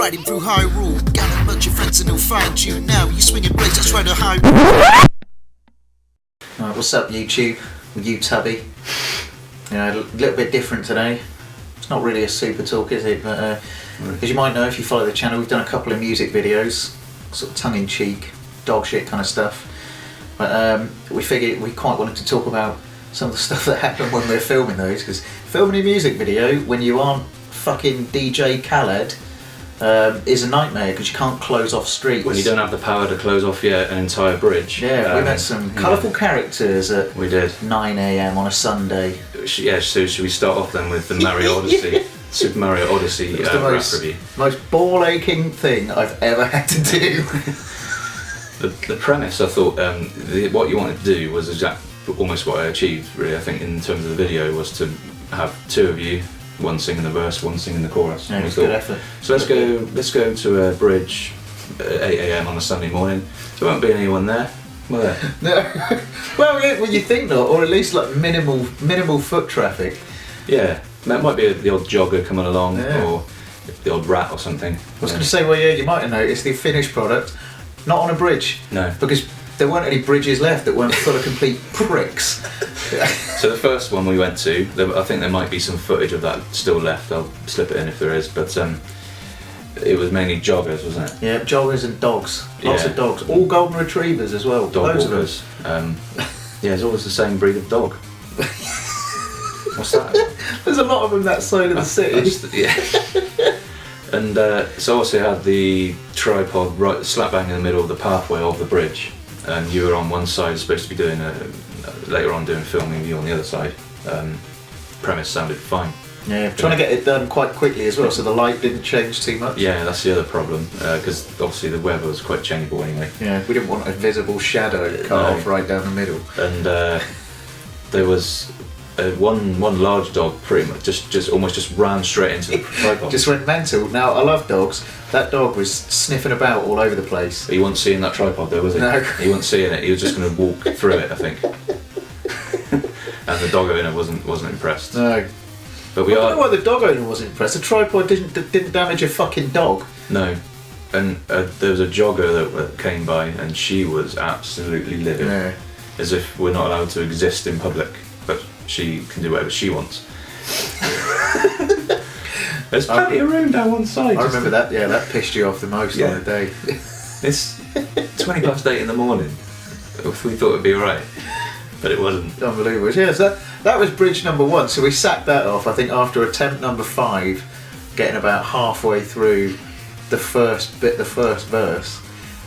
Riding through Hyrule, gather a bunch of friends and they'll find you. Now you swinging blades, that's right, a high. Alright, what's up YouTube? You tubby. You know, a little bit different today. It's not really a super talk, is it? But as you might know if you follow the channel, we've done a couple of music videos, sort of tongue-in-cheek, dog shit kind of stuff. But we figured we quite wanted to talk about some of the stuff that happened when we were filming those, because filming a music video when you aren't fucking DJ Khaled is a nightmare, because you can't close off streets. When you don't have the power to close off an entire bridge. Yeah, we met some colourful characters at we did 9 AM on a Sunday. Yeah, so should we start off then with the Mario Odyssey, Super Mario Odyssey It was the rap review? most ball-aching thing I've ever had to do. The premise, I thought, what you wanted to do was almost what I achieved, really. I think in terms of the video was to have two of you, one singing the verse, one singing the chorus. Yeah, it's good effort. So let's go to a bridge at 8 AM on a Sunday morning. There won't be anyone there, will there? No. Well, yeah, you think not, or at least like minimal foot traffic. Yeah, that might be the odd jogger coming along, Yeah. or the odd rat or something. I was going to say, well, yeah, you might have noticed the finished product, not on a bridge. No. Because there weren't any bridges left that weren't full of complete pricks. So the first one we went to, I think there might be some footage of that still left. I'll slip it in if there is, but it was mainly joggers, wasn't it? Yeah, joggers and dogs. Lots Yeah. of dogs. All golden retrievers as well. Dog Loads of them. walkers. Yeah, it's always the same breed of dog. What's that? There's a lot of them that side of the city. Yeah. And so obviously I had the tripod right slap bang in the middle of the pathway of the bridge, and you were on one side, supposed to be doing later on doing filming, you on the other side. Premise sounded fine. Yeah, trying to get it done quite quickly as well, so the light didn't change too much. Yeah, that's the other problem, because obviously the weather was quite changeable anyway. Yeah, we didn't want a visible shadow cut off right down the middle. And there was one large dog, pretty much just almost ran straight into the tripod. Just went mental. Now, I love dogs. That dog was sniffing about all over the place. He wasn't seeing that tripod though, was he? No. He wasn't seeing it. He was just going to walk through it, I think. And the dog owner wasn't impressed. No. But I don't know why the dog owner wasn't impressed. The tripod didn't damage a fucking dog. No. And there was a jogger that came by, and she was absolutely livid, Yeah. as if we're not allowed to exist in public, but she can do whatever she wants. There's plenty of room down one side. I remember that. Yeah, that pissed you off the most on the day. It's 8:20 in the morning. We thought it'd be alright, but it wasn't. Unbelievable. Yeah, so that was bridge number 1. So we sacked that off, I think, after attempt number 5, getting about halfway through the first verse.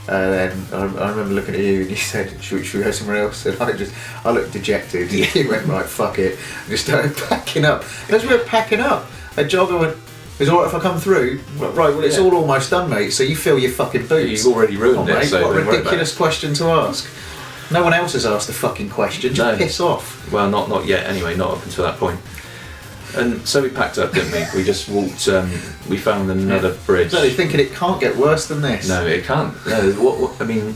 Then I remember looking at you and you said, should we go somewhere else? And I looked dejected. You went, right, fuck it. And just started packing up. And as we were packing up, a jogger went, is it alright if I come through? Right, well, it's all almost done, mate, so you fill your fucking boots. You've already ruined it, mate, so what a don't worry about ridiculous question to ask. No one else has asked the fucking question, just piss off. Well, not yet anyway, not up until that point. And so we packed up, didn't we? We just walked, we found another bridge. So you're thinking it can't get worse than this? No, it can't. No, I mean,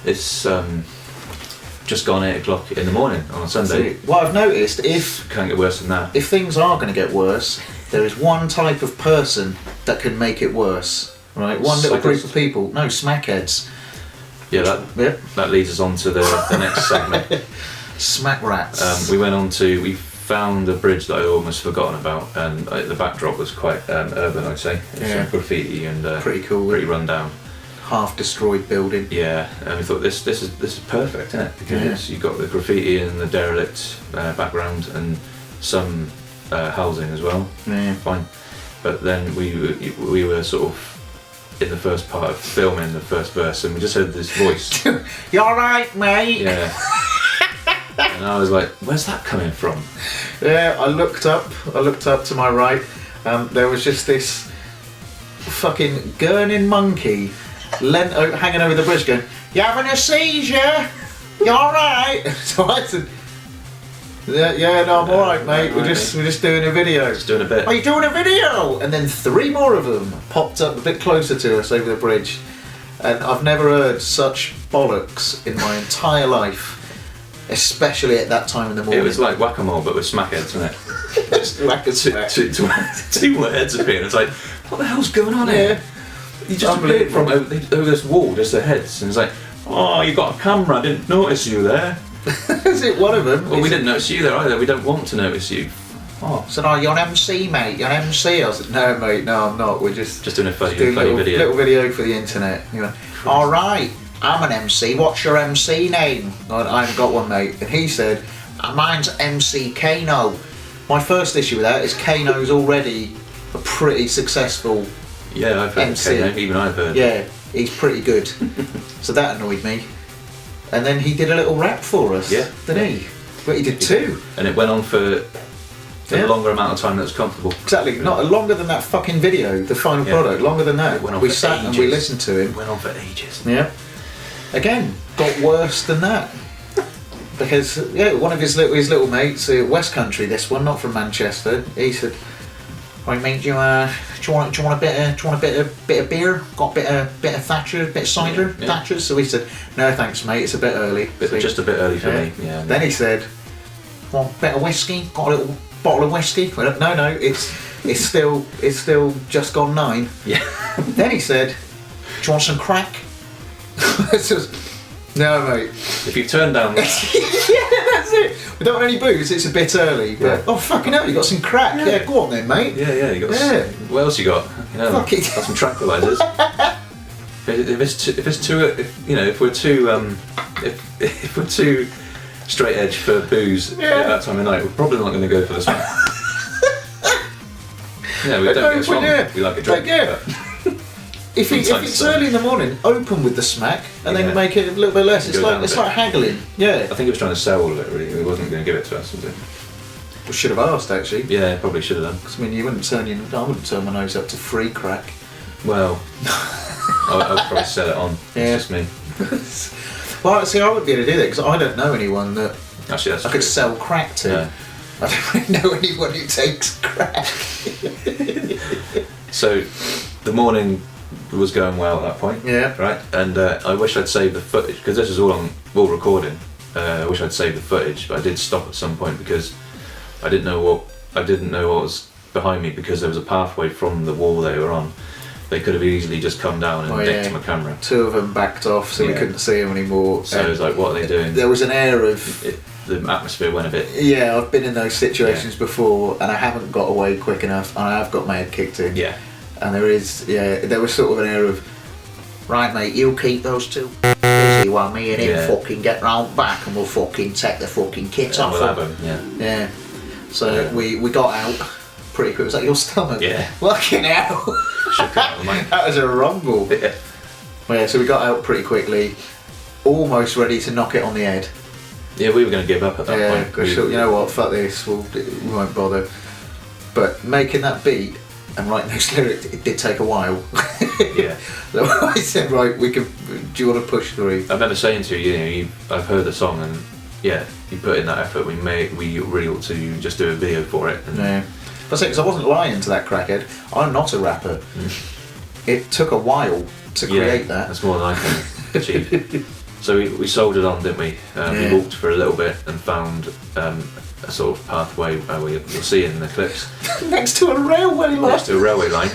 it's just gone 8 o'clock in the morning on a Sunday. What I've noticed, Can't get worse than that. if things are going to get worse, there is one type of person that can make it worse. Right? One little group Psychos. of people. No, smackheads. Yeah, Yeah. that leads us on to the next segment. Smack rats. We found a bridge that I'd almost forgotten about, and the backdrop was quite urban, I'd say. Yeah. Some graffiti and Pretty cool. pretty run down. Half destroyed building. Yeah, and we thought this is perfect, isn't it? Because you've got the graffiti and the derelict background and some housing as well. Yeah. Fine. But then we were sort of in the first part of filming the first verse, and we just heard this voice. You alright, mate? Yeah. And I was like, where's that coming from? Yeah, I looked up to my right. There was just this fucking gurning monkey hanging over the bridge going, you having a seizure? You alright? So I said, yeah, no, I'm alright, mate. We're just doing a video. Just doing a bit. Are you doing a video? And then 3 more of them popped up a bit closer to us over the bridge. And I've never heard such bollocks in my entire life, especially at that time in the morning. It was like whack-a-mole, but with smackheads, wasn't it? Just whack and smack. Two heads appeared. It's like, what the hell's going on here? He just appeared from over this wall, just their heads, and it's like, oh, you got a camera, I didn't notice you there. Is it one of them? Well, we didn't notice you there either, we don't want to notice you. Oh, so no, you're an MC, mate, you're an MC. I was like, no, mate, no, I'm not. We're just doing a funny little video for the internet. You know, alright, I'm an MC, what's your MC name? I haven't got one, mate. And he said, mine's MC Kano. My first issue with that is Kano's already a pretty successful Yeah, I've heard MC. Kano, even I've heard. Yeah, he's pretty good. So that annoyed me. And then he did a little rap for us, didn't he? But he did two. And it went on for a longer amount of time than was comfortable. Exactly, not longer than that fucking video, the final product, longer than that. Went on We for sat ages. and we listened to him. It went on for ages. Yeah. Again, got worse than that. Because one of his little mates, West Country, this one, not from Manchester, he said, "Right, mate, do you want a bit of beer? Got a bit of Thatcher, bit of cider, Thatcher?" So he said, "No, thanks, mate. It's a bit early." Just a bit early for me. Yeah. Then he said, "Want a bit of whiskey? Got a little bottle of whiskey?" Well, no, it's still just gone 9. Yeah. Then he said, "Do you want some crack?" No, mate. If you turn down that, Yeah, that's it. We don't want any booze. It's a bit early. But oh fucking hell, you got some crack. Yeah, go on then, mate. you got. What else you got? Fuck it. Got some tranquilizers. if we're too straight edge for booze at that time of night, we're probably not going to go for the smack. Yeah, we don't get us wrong. We like a drink. If it's early in the morning, open with the smack and then make it a little bit less. It's like haggling. Yeah. I think he was trying to sell all of it. Really, he wasn't going to give it to us. Was he? We should have asked actually. Yeah, probably should have done. Because I mean, I wouldn't turn my nose up to free crack. Well, I would probably sell it on. It's just me. Well, see, I wouldn't be able to do that because I don't know anyone that Actually, that's I could sell crack to. Yeah. I don't really know anyone who takes crack. So, the morning was going well at that point. Yeah. Right. And I wish I'd saved the footage because this is all recording. I wish I'd saved the footage, but I did stop at some point because I didn't know what was behind me because there was a pathway from the wall they were on. They could have easily just come down and nicked my camera. 2 of them backed off, so we couldn't see them anymore. So it was like, what are they doing? There was an air of the atmosphere went a bit. Yeah, I've been in those situations before, and I haven't got away quick enough, and I have got my head kicked in. Yeah. And there was sort of an air of, right, mate, you keep those 2 busy while me and him fucking get round back, and we'll fucking take the fucking kit off. We'll have them. Yeah. So we got out pretty quick. Was that your stomach? Yeah. Fucking hell. That was a rumble. Yeah. Well, yeah, so we got out pretty quickly, almost ready to knock it on the head. Yeah, we were going to give up at that point. Yeah, because you know what, fuck this, we won't bother. But making that beat and writing those lyrics, it did take a while. Yeah. So I said, right, do you want to push through? I remember saying to you, I've heard the song and you put in that effort. We really ought to just do a video for it. And yeah. That's it, because I wasn't lying to that crackhead. I'm not a rapper. It took a while to create that. That's more than I can achieve. So we soldiered on, didn't we? We walked for a little bit and found a sort of pathway you'll see in the clips. Next to a railway line. Next to a railway line.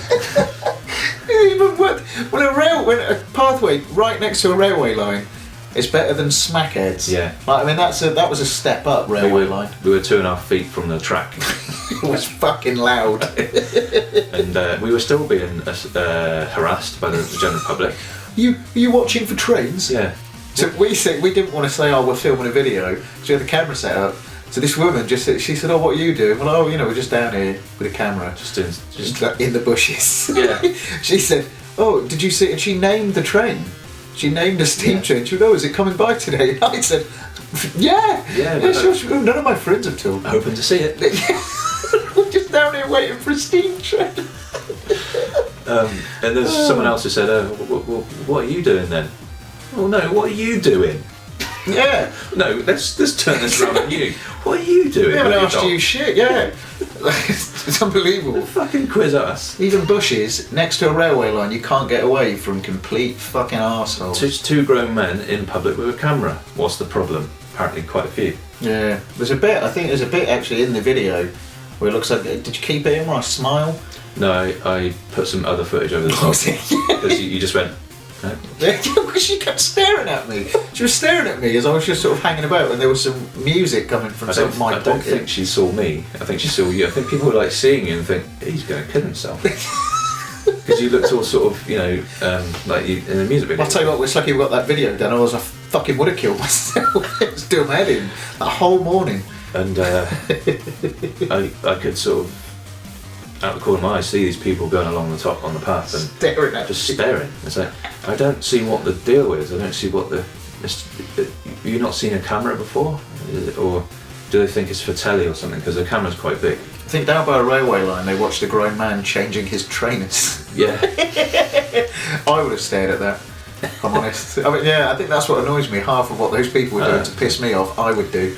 Even when a pathway right next to a railway line is better than smackheads. Yeah. Like, I mean, that was a step up railway line. We were 2.5 feet from the track. It was fucking loud. And we were still being harassed by the general public. You watching for trains? Yeah. So we didn't want to say, oh, we're filming a video, so we had the camera set up. So this woman she said, oh, what are you doing? Well, we're just down here with a camera. Just in the bushes. Yeah. She said, oh, did you see? And she named the train. She named a steam train. She went, oh, is it coming by today? And I said, yeah. Sure. None of my friends have told me. Hoping to see it. We're just down here waiting for a steam train. And there's someone else who said, what are you doing then? Oh no, what are you doing? Yeah. No, let's turn this around at you. What are you doing? We haven't asked you shit, yeah. It's unbelievable. Fucking quiz us. Even bushes next to a railway line, you can't get away from complete fucking arseholes. 2 grown men in public with a camera. What's the problem? Apparently quite a few. Yeah. I think there's a bit actually in the video where it looks like, did you keep it in when I smile? No, I put some other footage over the top. Because you just went, no. Because she kept staring at me. She was staring at me as I was just sort of hanging about, and there was some music coming from some of my pocket. I don't think she saw me. I think she saw you. I think people were like seeing you and think, he's going to kill himself. Because you looked all sort of, like you in the music video. I'll tell you what, it's lucky we got that video done, otherwise I fucking would have killed myself. It was doing my head in that whole morning. And I could sort of, out the corner of my eye, see these people going along the top on the path and staring at just staring. It's like, I don't see what the deal is. I don't see what you've not seen a camera before? Or do they think it's for telly or something? Because the camera's quite big. I think down by a railway line they watched a grown man changing his trainers. Yeah. I would have stared at that, if I'm honest. I mean, yeah, I think that's what annoys me. Half of what those people were doing to piss me off, I would do.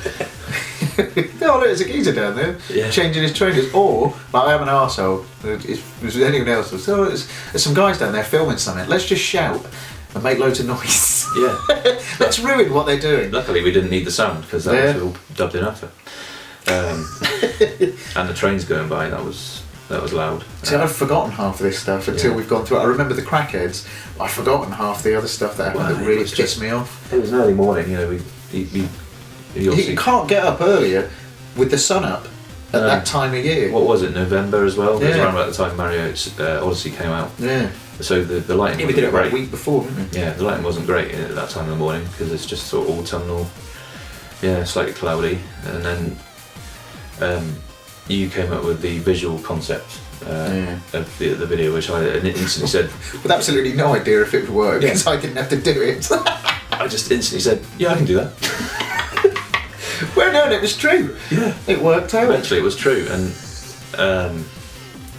Oh, look, there's a geezer down there changing his trainers. Or, like, I am an arsehole. If anyone else was, there's some guys down there filming something. Let's just shout and make loads of noise. Yeah. Let's ruin what they're doing. Luckily, we didn't need the sound because that was all dubbed in after. And the trains going by, that was loud. See, I've forgotten half of this stuff until we've gone through it. I remember the crackheads, but I've forgotten half the other stuff that happened that really pissed me off. It was an early morning, You can't get up earlier with the sun up at that time of year. What was it, November as well? It was around about the time Mario's Odyssey came out. Yeah. So the lighting we did it about a week before, didn't we? Yeah, the lighting wasn't great at that time of the morning because it's just sort of autumnal, slightly cloudy. And then you came up with the visual concept of the video, which I instantly said... With absolutely no idea if it would work, because I didn't have to do it. I just instantly said, yeah, I can do that. Well, no, it was true. Yeah. It worked out. Eventually it was true, and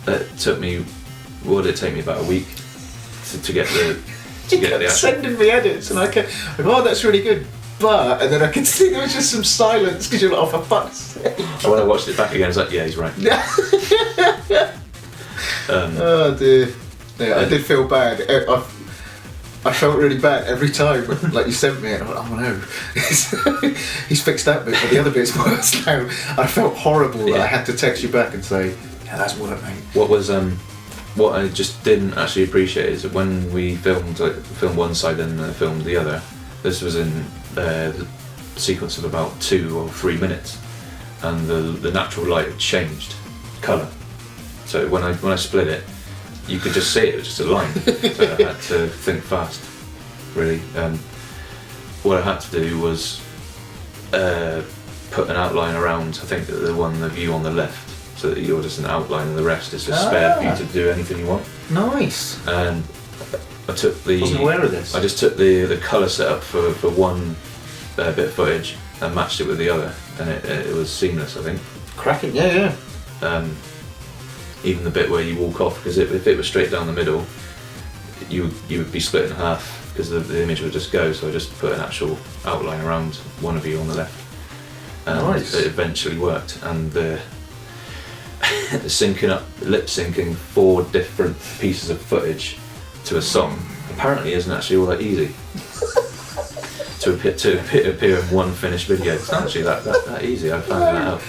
it took me, what did it take me, about a week to get the actual... sending me edits, and I kept, oh, that's really good. But, and then I could see there was just some silence because you're like, oh, for fuck's sake. And when I watched it back again, I was like, yeah, he's right. Oh dear. Yeah, I did feel bad. I felt really bad every time, like you sent me it. I went, oh no, he's fixed that bit, but the other bit's worse now. I felt horrible that I had to text you back and say, yeah, that's work, mate. What I just didn't actually appreciate is that when we filmed one side and filmed the other, this was in the sequence of about 2 or 3 minutes, and the natural light had changed colour. So when I split it, you could just see it was just a line. So I had to think fast, really. What I had to do was put an outline around, I think, the view on the left, so that you're just an outline and the rest is just spared for you to do anything you want. Nice. And I took the... Wasn't aware of this. I just took the colour setup for one bit of footage and matched it with the other, and it was seamless, I think. Cracking, yeah. Even the bit where you walk off, because if it was straight down the middle, you would be split in half because the image would just go. So I just put an actual outline around one of you on the left, and nice. It eventually worked. And the lip syncing 4 different pieces of footage to a song apparently isn't actually all that easy. to appear in one finished video, it's not actually that easy. I found that out,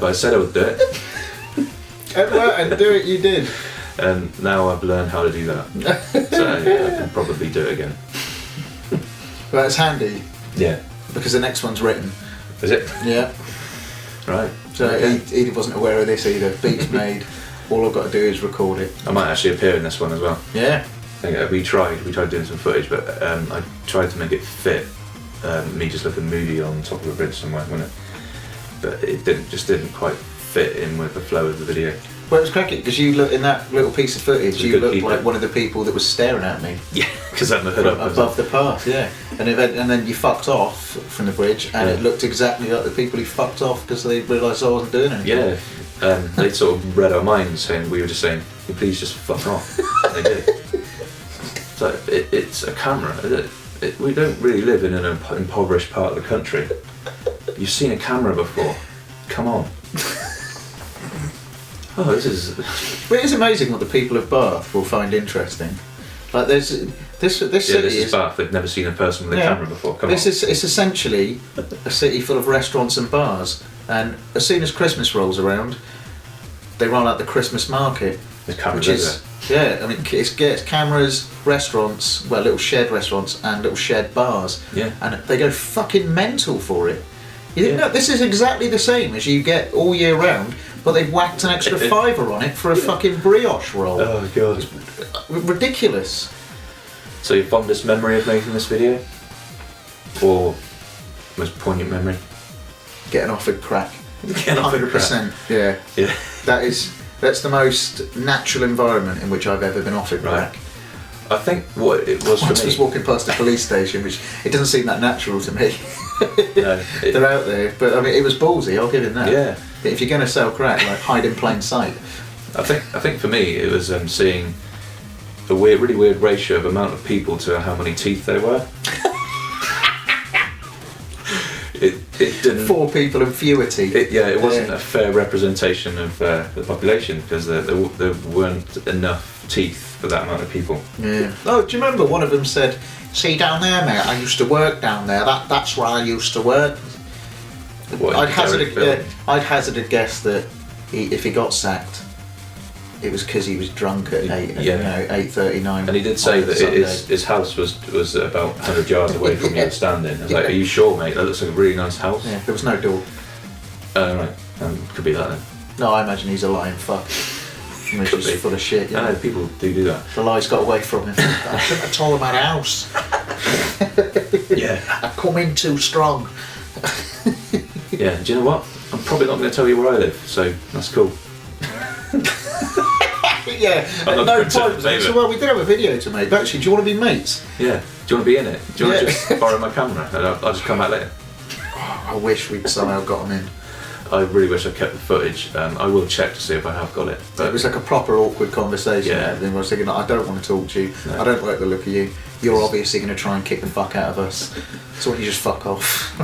but I said I would do it. And do it, you did. And now I've learned how to do that, so I can probably do it again. Well, it's handy. Yeah. Because the next one's written. Is it? Yeah. Right. So Edith wasn't aware of this either. Beat's made. All I've got to do is record it. I might actually appear in this one as well. Yeah. I think we tried doing some footage, but I tried to make it fit me just looking moody on top of a bridge somewhere, wasn't it? But it didn't quite fit in with the flow of the video. Well, it was cracking because you look in that little piece of footage. You looked like one of the people that was staring at me. Yeah, because I had my hood up above the path. Yeah, and then you fucked off from the bridge, and it looked exactly like the people who fucked off because they realised I wasn't doing anything. Yeah, they sort of read our minds, saying we were just saying, "Please just fuck off." They did. So it's a camera. We don't really live in an impoverished part of the country. You've seen a camera before. Come on. Oh, this is... But it is amazing what the people of Bath will find interesting. Like there's this city this is Bath. They've never seen a person with a camera before. Come on. It's essentially a city full of restaurants and bars, and as soon as Christmas rolls around, they roll out the Christmas market, The cameras which is I mean it gets cameras, restaurants, well little shared restaurants and little shared bars, and they go fucking mental for it. You think, no, this is exactly the same as you get all year round, but they've whacked an extra £5 on it for a fucking brioche roll. Oh god, it's ridiculous. So your fondest memory of making this video, or most poignant memory? Getting offered crack. Getting offered 100%. Yeah. That's the most natural environment in which I've ever been offered crack. I think what it was Once for me. I was walking past a police station, which it doesn't seem that natural to me. No, they're out there, but I mean, it was ballsy. I'll give him that. Yeah. But if you're going to sell crack, like hide in plain sight. I think for me it was seeing a really weird ratio of amount of people to how many teeth there were. It didn't. 4 people and fewer teeth. It wasn't a fair representation of the population because there weren't enough teeth for that amount of people. Yeah. Oh, do you remember one of them said, "See down there, mate. I used to work down there. That's where I used to work." What, I'd hazard a guess that if he got sacked, it was because he was drunk at 8:39. And he did say that his house was about 100 yards away from you standing. I was like, "Are you sure, mate? That looks like a really nice house." Yeah, there was no door. Right, could be that then. No, I imagine he's a lying fuck. He's just full of shit. I know people do that. The lies got away from him. I shouldn't have told him about a house. Yeah. I come in too strong. Yeah. Do you know what? I'm probably not going to tell you where I live, so that's cool. Yeah, at no point. So, well, we did have a video to make. But actually, do you want to be mates? Yeah. Do you want to be in it? Do you want to just borrow my camera and I'll just come back later? Oh, I wish we'd somehow got them in. I really wish I kept the footage. I will check to see if I have got it. But it was like a proper awkward conversation. Yeah. And I was thinking, I don't want to talk to you. No. I don't like the look of you. You're obviously going to try and kick the fuck out of us. So why don't you just fuck off?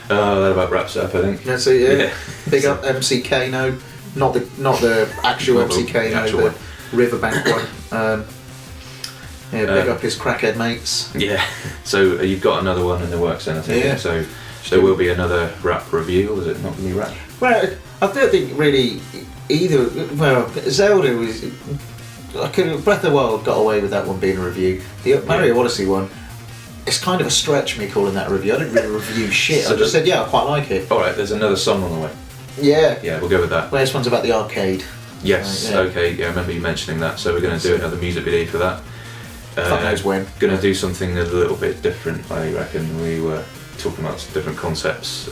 That about wraps it up, I think. That's it. Yeah. Big up MC Kano. Not the actual MC Kano, the Riverbank one. Big up his crackhead mates. Yeah. So you've got another one in the works then, I think. Yeah. So there will be another rap review, or is it not going to be rap? Well, I don't think really either. Well, Zelda was. Breath of the Wild got away with that one being a review. The Mario Odyssey one, it's kind of a stretch me calling that a review. I didn't really review shit. So I just said, I quite like it. Alright, there's another song on the way. Yeah. Yeah, we'll go with that. Well, this one's about the arcade. Yes, okay, yeah, I remember you mentioning that. So we're going to do another music video for that. Fuck knows when. Going to do something a little bit different, I reckon. We were talking about some different concepts.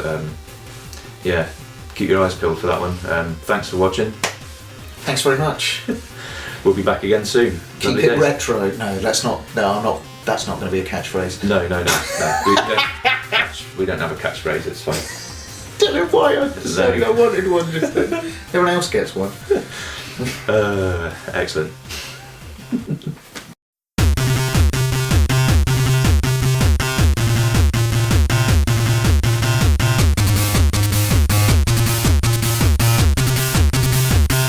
Keep your eyes peeled for that one. Thanks for watching. Thanks very much. We'll be back again soon. Keep it retro. No, that's not. No, I'm not. That's not going to be a catchphrase. No. We don't have a catchphrase. It's fine. Don't know why I said I wanted one. Just then. Everyone else gets one. Excellent.